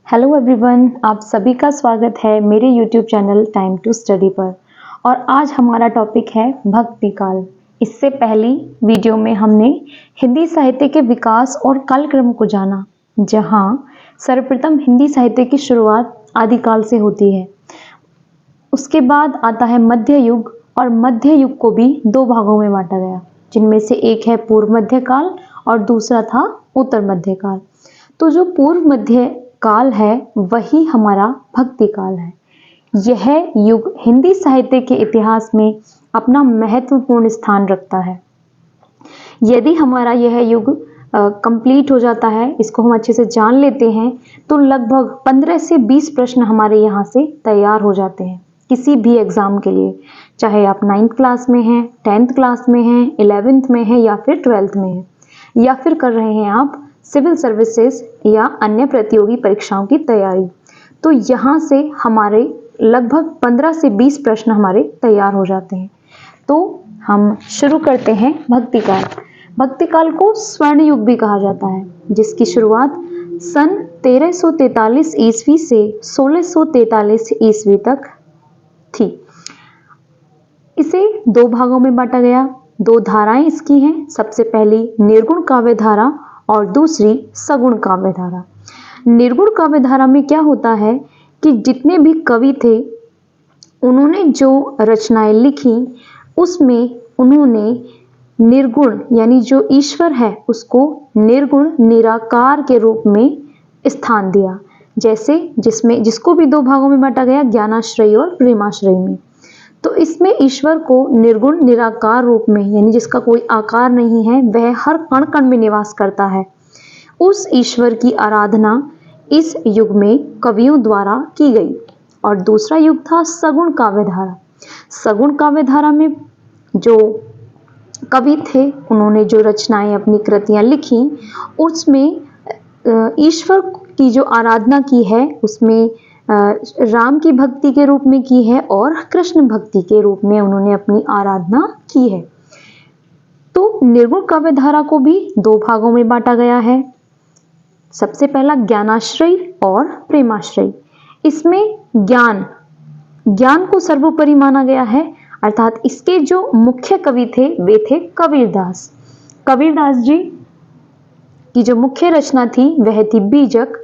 Hello everyone, आप सभी का स्वागत है मेरे YouTube channel time to study पर। और आज हमारा टॉपिक है भक्ति काल। इससे पहली वीडियो में हमने हिंदी साहित्य के विकास और कालक्रम को जाना, जहां सर्वप्रथम हिंदी साहित्य की शुरुआत आदिकाल से होती है। उसके बाद आता है मध्य युग, और मध्य युग को भी दो भागों में बांटा गया, जिनमें से एक है पूर्व मध्य काल और दूसरा था उत्तर मध्य काल। तो जो पूर्व मध्य काल है वही हमारा भक्ति काल है। यह युग हिंदी साहित्य के इतिहास में अपना महत्वपूर्ण स्थान रखता है। यदि हमारा यह युग कंप्लीट हो जाता है, इसको हम अच्छे से जान लेते हैं, तो लगभग 15 से 20 प्रश्न हमारे यहाँ से तैयार हो जाते हैं किसी भी एग्जाम के लिए, चाहे आप 9th क्लास में हैं, 10th क्लास में हैं, 11th में हैं या फिर 12th में हैं, या फिर कर रहे हैं आप सिविल सर्विसेज या अन्य प्रतियोगी परीक्षाओं की तैयारी। तो यहाँ से हमारे लगभग 15 से 20 प्रश्न हमारे तैयार हो जाते हैं। तो हम शुरू करते हैं भक्ति काल। भक्ति काल को स्वर्ण युग भी कहा जाता है, जिसकी शुरुआत सन 1343 ईस्वी से 1643 ईस्वी तक थी। इसे दो भागों में बांटा गया। दो धाराएं इसकी हैं, सबसे पहली निर्गुण काव्य धारा और दूसरी सगुण काव्य धारा। निर्गुण काव्य धारा में क्या होता है कि जितने भी कवि थे उन्होंने जो रचनाएं लिखी उसमें उन्होंने निर्गुण यानी जो ईश्वर है उसको निर्गुण निराकार के रूप में स्थान दिया। जैसे जिसको भी दो भागों में बांटा गया, ज्ञानाश्रयी और प्रेमाश्रयी में। तो इसमें ईश्वर को निर्गुण निराकार रूप में, यानी जिसका कोई आकार नहीं है, वह हर कण कण में निवास करता है, उस ईश्वर की आराधना इस युग में कवियों द्वारा की गई। और दूसरा युग था सगुण काव्य धारा। सगुण काव्य धारा में जो कवि थे उन्होंने जो रचनाएं अपनी कृतियां लिखी उसमें ईश्वर की जो आराधना की है उसमें राम की भक्ति के रूप में की है और कृष्ण भक्ति के रूप में उन्होंने अपनी आराधना की है। तो निर्गुण काव्य धारा को भी दो भागों में बांटा गया है। सबसे पहला ज्ञानाश्रयी और प्रेमाश्रयी। इसमें ज्ञान को सर्वोपरि माना गया है, अर्थात इसके जो मुख्य कवि थे वे थे कबीरदास। कबीरदास जी की जो मुख्य रचना थी वह थी बीजक।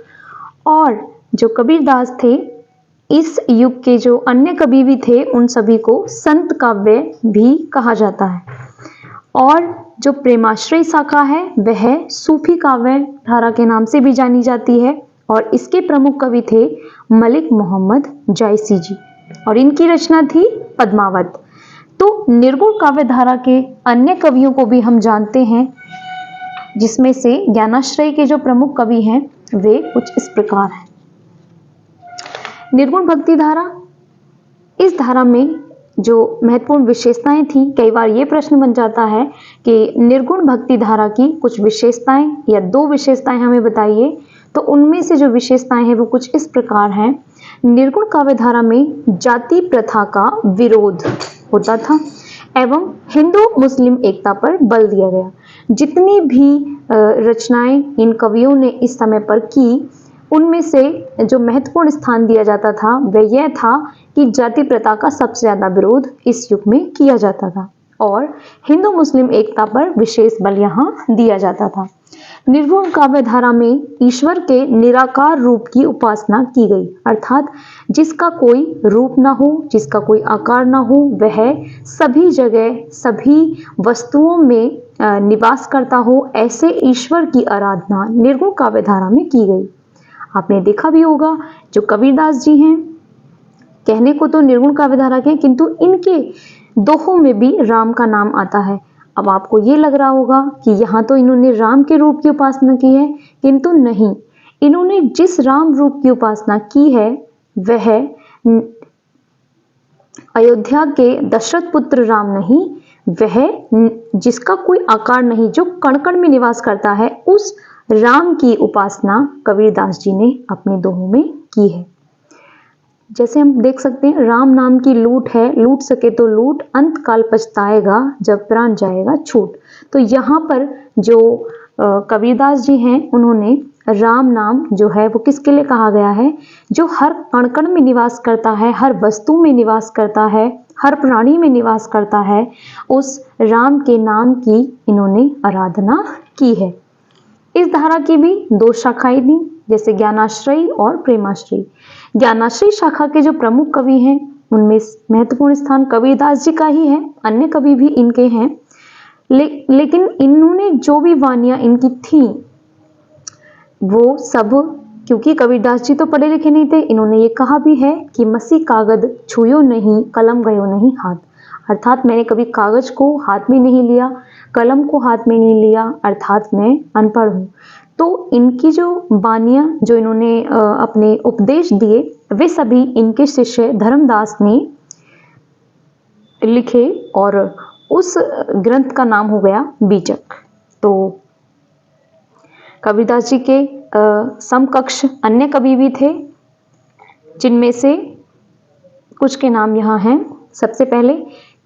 और जो कबीरदास थे, इस युग के जो अन्य कवि भी थे उन सभी को संत काव्य भी कहा जाता है। और जो प्रेमाश्रयी शाखा है वह सूफी काव्य धारा के नाम से भी जानी जाती है, और इसके प्रमुख कवि थे मलिक मोहम्मद जायसी जी, और इनकी रचना थी पद्मावत। तो निर्गुण काव्य धारा के अन्य कवियों को भी हम जानते हैं, जिसमें से ज्ञानाश्रयी के जो प्रमुख कवि हैं वे कुछ इस प्रकार हैं। निर्गुण भक्ति धारा, इस धारा में जो महत्वपूर्ण विशेषताएं थी, कई बार ये प्रश्न बन जाता है कि निर्गुण भक्ति धारा की कुछ विशेषताएं या दो विशेषताएं हमें बताइए। तो उनमें से जो विशेषताएं हैं वो कुछ इस प्रकार हैं। निर्गुण काव्य धारा में जाति प्रथा का विरोध होता था एवं हिंदू मुस्लिम एकता पर बल दिया गया। जितनी भी रचनाएं इन कवियों ने इस समय पर की, उनमें से जो महत्वपूर्ण स्थान दिया जाता था वह यह था कि जाति प्रथा का सबसे ज्यादा विरोध इस युग में किया जाता था और हिंदू मुस्लिम एकता पर विशेष बल यहाँ दिया जाता था। निर्गुण काव्य धारा में ईश्वर के निराकार रूप की उपासना की गई, अर्थात जिसका कोई रूप ना हो, जिसका कोई आकार ना हो, वह सभी जगह सभी वस्तुओं में निवास करता हो, ऐसे ईश्वर की आराधना निर्गुण काव्य धारा में की गई। आपने देखा भी होगा जो कबीरदास जी हैं, कहने को तो निर्गुण काव्य धारा के, किंतु इनके दोहों में भी राम का नाम आता है। अब आपको ये लग रहा होगा कि यहाँ तो इन्होंने राम के रूप की उपासना की है, किंतु नहीं, इन्होंने जिस राम रूप की उपासना की है वह अयोध्या के दशरथ पुत्र राम नहीं, वह जिसका कोई आकार नहीं, जो कण कण में निवास करता है, उस राम की उपासना कबीरदास जी ने अपने दोहों में की है। जैसे हम देख सकते हैं, राम नाम की लूट है, लूट सके तो लूट, अंत काल पछताएगा जब प्राण जाएगा छूट। तो यहाँ पर जो कबीरदास जी हैं उन्होंने राम नाम जो है वो किसके लिए कहा गया है? जो हर कण कण में निवास करता है, हर वस्तु में निवास करता है, हर प्राणी में निवास करता है, उस राम के नाम की इन्होंने आराधना की है। इस धारा की भी दो शाखाएं थी, जैसे ज्ञानाश्रयी और प्रेमाश्रयी। ज्ञानाश्रयी शाखा के जो प्रमुख कवि हैं उनमें महत्वपूर्ण स्थान कबीरदास जी का ही है, अन्य कवि भी इनके हैं। लेकिन इन्होंने जो भी वानियां इनकी थी वो सब, क्योंकि कबीरदास जी तो पढ़े लिखे नहीं थे, इन्होंने ये कहा भी है कि मसी कागज छुयो नहीं, कलम गयो नहीं हाथ। अर्थात मैंने कभी कागज को हाथ में नहीं लिया, कलम को हाथ में नहीं लिया, अर्थात मैं अनपढ़ हूँ। तो इनकी जो वानियां जो इन्होंने अपने उपदेश दिए वे सभी इनके शिष्य धर्मदास ने लिखे और उस ग्रंथ का नाम हो गया बीजक। तो कबीरदास जी के समकक्ष अन्य कवि भी थे, जिनमें से कुछ के नाम यहाँ हैं। सबसे पहले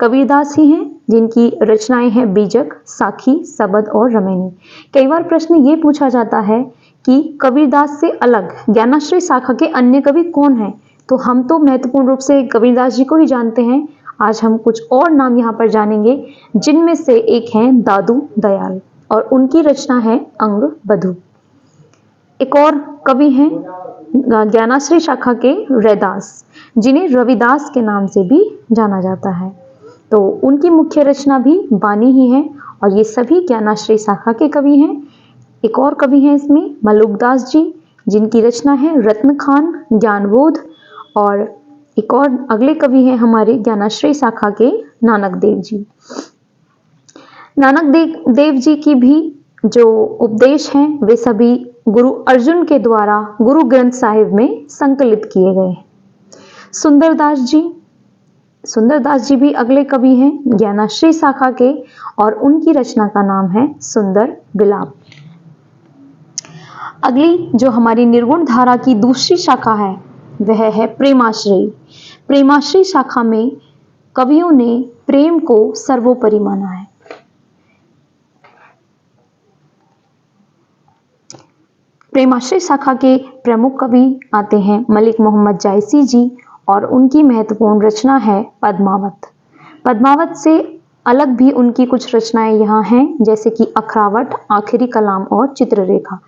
कबीरदास ही हैं, जिनकी रचनाएं हैं बीजक, साखी, सबद और रमैनी। कई बार प्रश्न ये पूछा जाता है कि कबीरदास से अलग ज्ञानाश्रय शाखा के अन्य कवि कौन हैं? तो हम तो महत्वपूर्ण रूप से कबीरदास जी को ही जानते हैं। आज हम कुछ और नाम यहाँ पर जानेंगे, जिनमें से एक हैं दादू दयाल और उनकी रचना है अंग बधू। एक और कवि हैं ज्ञानाश्रय शाखा के रैदास, जिन्हें रविदास के नाम से भी जाना जाता है। तो उनकी मुख्य रचना भी वाणी ही है और ये सभी ज्ञानाश्रय शाखा के कवि हैं। एक और कवि हैं इसमें मलुकदास जी, जिनकी रचना है रत्न खान, ज्ञानबोध। और एक और अगले कवि हैं हमारे ज्ञानाश्रय शाखा के नानक देव जी। नानक देव जी की भी जो उपदेश हैं वे सभी गुरु अर्जुन के द्वारा गुरु ग्रंथ साहिब में संकलित किए गए हैं। सुंदरदास जी भी अगले कवि हैं ज्ञानाश्रय शाखा के और उनकी रचना का नाम है सुंदर विलाप। अगली जो हमारी निर्गुण धारा की दूसरी शाखा है वह है प्रेमाश्रयी। प्रेमाश्रयी शाखा में कवियों ने प्रेम को सर्वोपरि माना है। प्रेमाश्रय शाखा के प्रमुख कवि आते हैं मलिक मोहम्मद जायसी जी और उनकी महत्वपूर्ण रचना है पद्मावत। पद्मावत से अलग भी उनकी कुछ रचनाएं यहाँ हैं, जैसे कि अखरावट, आखिरी कलाम और चित्ररेखा।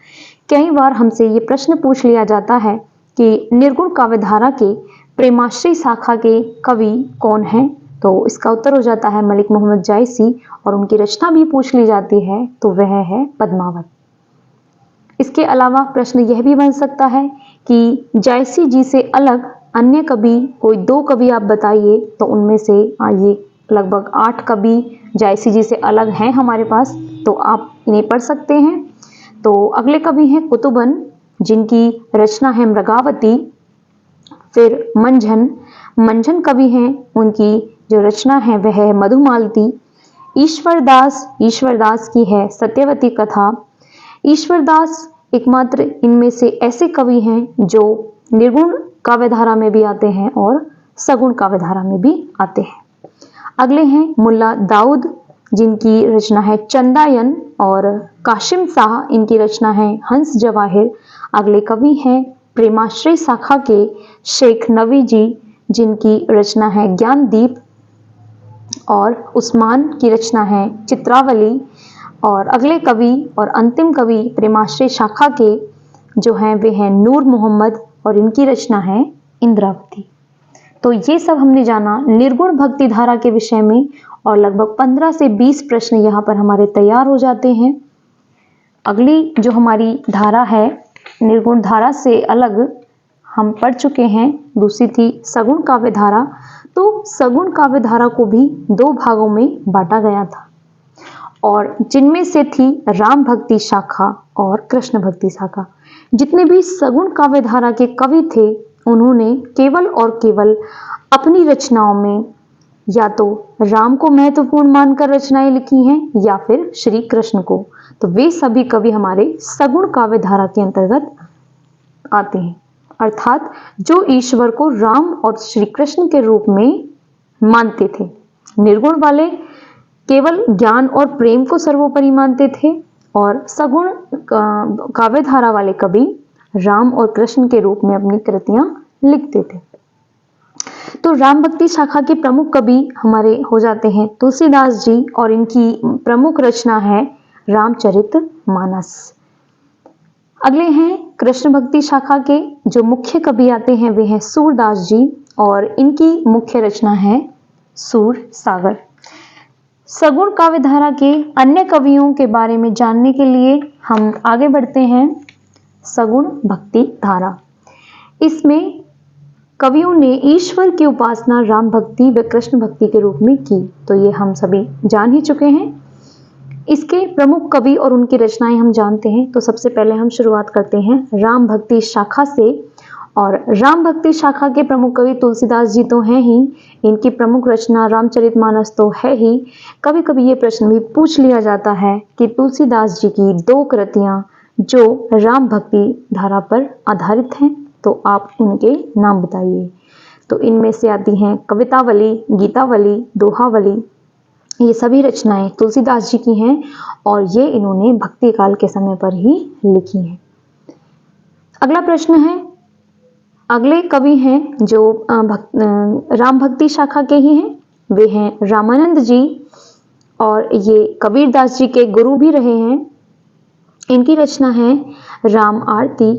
कई बार हमसे ये प्रश्न पूछ लिया जाता है कि निर्गुण काव्यधारा के प्रेमाश्रय शाखा के कवि कौन हैं? तो इसका उत्तर हो जाता है मलिक मोहम्मद जायसी और उनकी रचना भी पूछ ली जाती है तो वह है पद्मावत। इसके अलावा प्रश्न यह भी बन सकता है कि जायसी जी से अलग अन्य कवि कोई दो कवि आप बताइए, तो उनमें से ये लगभग 8 कवि जायसी जी से अलग हैं हमारे पास, तो आप इन्हें पढ़ सकते हैं। तो अगले कवि हैं कुतुबन, जिनकी रचना है मृगावती। फिर मंझन कवि हैं, उनकी जो रचना है वह है मधुमालती। ईश्वरदास की है सत्यवती कथा। ईश्वरदास एकमात्र इनमें से ऐसे कवि हैं जो निर्गुण काव्यधारा में भी आते हैं और सगुण काव्यधारा में भी आते हैं। अगले हैं मुल्ला दाऊद, जिनकी रचना है चंदायन, और काशिम शाह, इनकी रचना है हंस जवाहिर। अगले कवि हैं प्रेमाश्रय शाखा के शेख नवी जी, जिनकी रचना है ज्ञानदीप, और उस्मान की रचना है चित्रावली। और अगले कवि और अंतिम कवि प्रेमाश्रय शाखा के जो हैं वे हैं नूर मोहम्मद और इनकी रचना है इंद्रावती। तो ये सब हमने जाना निर्गुण भक्ति धारा के विषय में, और लगभग 15 से 20 प्रश्न यहाँ पर हमारे तैयार हो जाते हैं। अगली जो हमारी धारा है निर्गुण धारा से अलग हम पढ़ चुके हैं, दूसरी थी सगुण काव्य धारा। तो सगुण काव्य धारा को भी 2 भागों में बांटा गया था, और जिनमें से थी राम भक्ति शाखा और कृष्ण भक्ति शाखा। जितने भी सगुण काव्य धारा के कवि थे उन्होंने केवल और केवल अपनी रचनाओं में या तो राम को महत्वपूर्ण मानकर रचनाएं लिखी हैं या फिर श्री कृष्ण को। तो वे सभी कवि हमारे सगुण काव्य धारा के अंतर्गत आते हैं, अर्थात जो ईश्वर को राम और श्री कृष्ण के रूप में मानते थे। निर्गुण वाले केवल ज्ञान और प्रेम को सर्वोपरि मानते थे, और सगुण काव्य धारा वाले कवि राम और कृष्ण के रूप में अपनी कृतियां लिखते थे। तो राम भक्ति शाखा के प्रमुख कवि हमारे हो जाते हैं तुलसीदास जी, और इनकी प्रमुख रचना है रामचरितमानस। अगले हैं कृष्ण भक्ति शाखा के जो मुख्य कवि आते हैं वे हैं सूरदास जी, और इनकी मुख्य रचना है सूरसागर। सगुण काव्य धारा के अन्य कवियों के बारे में जानने के लिए हम आगे बढ़ते हैं। सगुण भक्ति धारा, इसमें कवियों ने ईश्वर की उपासना राम भक्ति व कृष्ण भक्ति के रूप में की, तो ये हम सभी जान ही चुके हैं। इसके प्रमुख कवि और उनकी रचनाएं हम जानते हैं। तो सबसे पहले हम शुरुआत करते हैं राम भक्ति शाखा से, और राम भक्ति शाखा के प्रमुख कवि तुलसीदास जी तो हैं ही, इनकी प्रमुख रचना रामचरितमानस तो है ही। कभी कभी ये प्रश्न भी पूछ लिया जाता है कि तुलसीदास जी की 2 कृतियां जो राम भक्ति धारा पर आधारित हैं, तो आप उनके नाम बताइए। तो इनमें से आती हैं कवितावली, गीतावली, दोहावली। ये सभी रचनाएं तुलसीदास जी की हैं और ये इन्होंने भक्ति काल के समय पर ही लिखी हैं। अगला प्रश्न है, अगले कवि हैं जो राम भक्ति शाखा के ही हैं, वे हैं रामानंद जी, और ये कबीरदास जी के गुरु भी रहे हैं। इनकी रचना है राम आरती।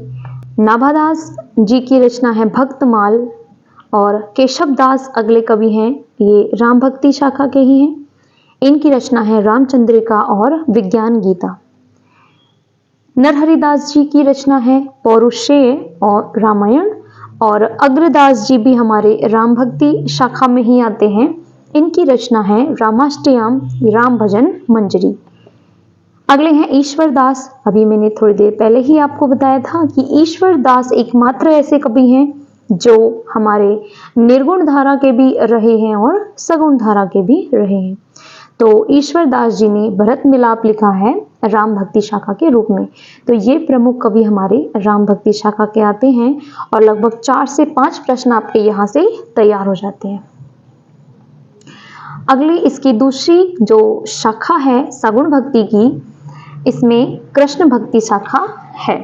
नाभादास जी की रचना है भक्तमाल, और केशव दास अगले कवि हैं, ये राम भक्ति शाखा के ही हैं। इनकी रचना है रामचंद्रिका और विज्ञान गीता। नरहरिदास जी की रचना है पौरुषेय और रामायण, और अग्रदास जी भी हमारे राम भक्ति शाखा में ही आते हैं। इनकी रचना है रामाष्टयाम, राम भजन मंजरी। अगले हैं ईश्वर दास। अभी मैंने थोड़ी देर पहले ही आपको बताया था कि ईश्वर दास एकमात्र ऐसे कवि हैं जो हमारे निर्गुण धारा के भी रहे हैं और सगुण धारा के भी रहे हैं। तो ईश्वर दास जी ने भरत मिलाप लिखा है राम भक्ति शाखा के रूप में। तो ये प्रमुख कवि हमारे राम भक्ति शाखा के आते हैं, और लगभग 4 से 5 प्रश्न आपके यहाँ से तैयार हो जाते हैं। अगली इसकी दूसरी जो शाखा है सगुण भक्ति की, इसमें कृष्ण भक्ति शाखा है,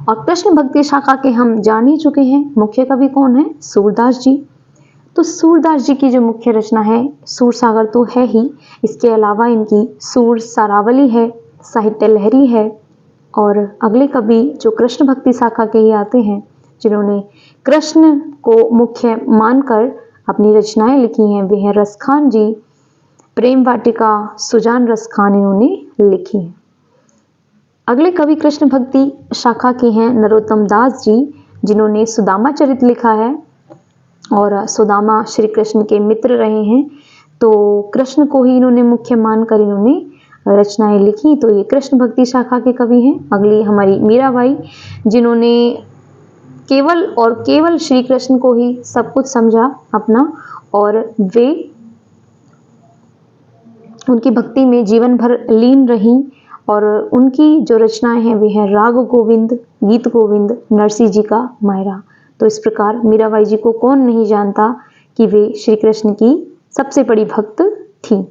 और कृष्ण भक्ति शाखा के हम जान ही चुके हैं मुख्य कवि कौन है, सूरदास जी। तो सूरदास जी की जो मुख्य रचना है सूरसागर तो है ही, इसके अलावा इनकी सूर सारावली है, साहित्य लहरी है। और अगले कवि जो कृष्ण भक्ति शाखा के ही आते हैं, जिन्होंने कृष्ण को मुख्य मानकर अपनी रचनाएं लिखी हैं, वे हैं रसखान जी। प्रेम वाटिका सुजान रसखान इन्होंने लिखी है। अगले कवि कृष्ण भक्ति शाखा के हैं नरोत्तम दास जी, जिन्होंने सुदामा चरित लिखा है, और सुदामा श्री कृष्ण के मित्र रहे हैं। तो कृष्ण को ही इन्होंने मुख्य मानकर इन्होंने रचनाएं लिखी, तो ये कृष्ण भक्ति शाखा के कवि हैं। अगली हमारी मीराबाई, जिन्होंने केवल और केवल श्री कृष्ण को ही सब कुछ समझा अपना, और वे उनकी भक्ति में जीवन भर लीन रहीं, और उनकी जो रचनाएं हैं वे हैं राग गोविंद, गीत गोविंद, नरसिंह जी का मायरा। तो इस प्रकार मीराबाई जी को कौन नहीं जानता कि वे श्री कृष्ण की सबसे बड़ी भक्त थी।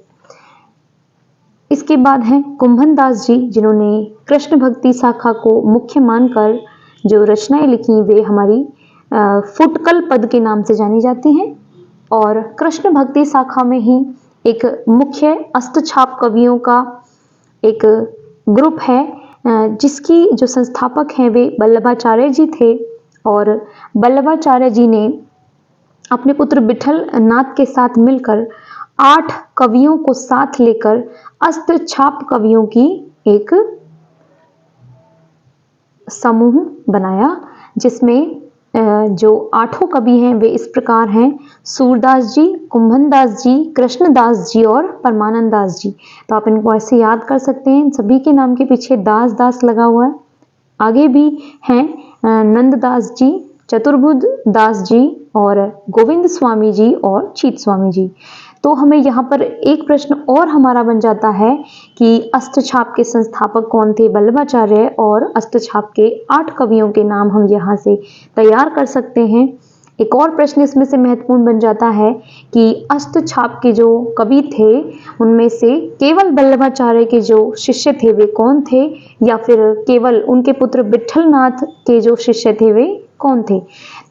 इसके बाद हैं कुंभन दास जी, जिन्होंने कृष्ण भक्ति शाखा को मुख्य मानकर जो रचनाएं लिखी वे हमारी फुटकल पद के नाम से जानी जाती हैं। और कृष्ण भक्ति शाखा में ही एक मुख्य अष्टछाप कवियों का एक ग्रुप है, जिसकी जो संस्थापक हैं वे वल्लभाचार्य जी थे, और वल्लभाचार्य जी ने अपने पुत्र विठल नाथ के साथ मिलकर 8 कवियों को साथ लेकर अष्टछाप कवियों की एक समूह बनाया, जिसमें जो 8 कवि हैं वे इस प्रकार हैं, सूरदास जी, कुंभन दास जी, कृष्णदास जी और परमानंद दास जी। तो आप इनको ऐसे याद कर सकते हैं, सभी के नाम के पीछे दास दास लगा हुआ है। आगे भी हैं नंददास जी, चतुर्बुध दास जी, और गोविंद स्वामी जी और चीत स्वामी जी। तो हमें यहाँ पर एक प्रश्न और हमारा बन जाता है कि अष्टछाप के संस्थापक कौन थे, वल्लभाचार्य, और अष्टछाप के 8 कवियों के नाम हम यहाँ से तैयार कर सकते हैं। एक और प्रश्न इसमें से महत्वपूर्ण बन जाता है कि अष्टछाप के जो कवि थे उनमें से केवल वल्लभाचार्य के जो शिष्य थे वे कौन थे, या फिर केवल उनके पुत्र विठलनाथ के जो शिष्य थे वे कौन थे।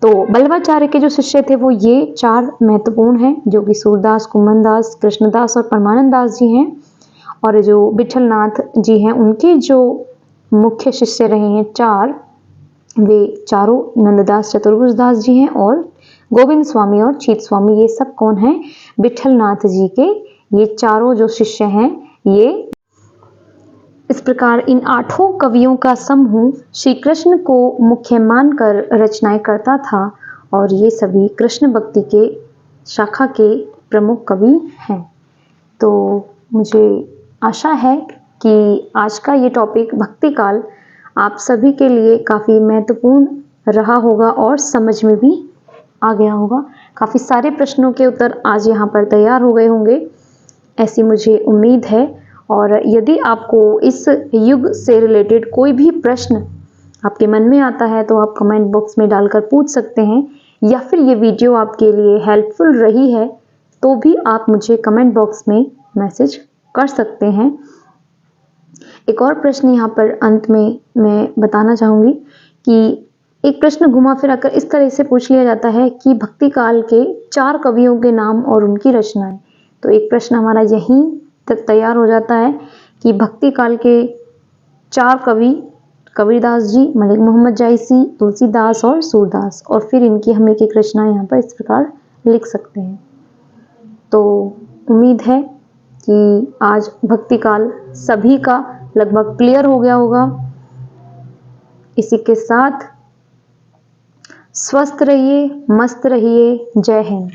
तो वल्लभाचार्य के जो शिष्य थे वो ये चार महत्वपूर्ण हैं, जो कि सूरदास, कुमनदास, कृष्णदास और परमानंद दास जी हैं। और जो विठलनाथ जी हैं उनके जो मुख्य शिष्य रहे हैं चार, वे चारों नंददास चतुर्भुज दास जी हैं और गोविंद स्वामी और चीत स्वामी। ये सब कौन हैं? विठलनाथ जी के ये चारों जो शिष्य हैं ये। इस प्रकार इन आठों कवियों का समूह श्री कृष्ण को मुख्य मानकर रचनाएं करता था और ये सभी कृष्ण भक्ति के शाखा के प्रमुख कवि हैं। तो मुझे आशा है कि आज का ये टॉपिक भक्ति काल आप सभी के लिए काफ़ी महत्वपूर्ण रहा होगा और समझ में भी आ गया होगा। काफ़ी सारे प्रश्नों के उत्तर आज यहाँ पर तैयार हो गए होंगे, ऐसी मुझे उम्मीद है। और यदि आपको इस युग से रिलेटेड कोई भी प्रश्न आपके मन में आता है तो आप कमेंट बॉक्स में डालकर पूछ सकते हैं, या फिर ये वीडियो आपके लिए हेल्पफुल रही है तो भी आप मुझे कमेंट बॉक्स में मैसेज कर सकते हैं। एक और प्रश्न यहाँ पर अंत में मैं बताना चाहूँगी कि एक प्रश्न घुमा फिरा कर इस तरह से पूछ लिया जाता है कि भक्ति काल के चार कवियों के नाम और उनकी रचनाएं। तो एक प्रश्न हमारा यहीं तक तैयार हो जाता है कि भक्ति काल के चार कवि कबीरदास जी, मलिक मोहम्मद जायसी, तुलसीदास और सूरदास, और फिर इनकी हम एक एक रचना यहाँ पर इस प्रकार लिख सकते हैं। तो उम्मीद है कि आज भक्ति काल सभी का लगभग क्लियर हो गया होगा। इसी के साथ स्वस्थ रहिए, मस्त रहिए। जय हिंद।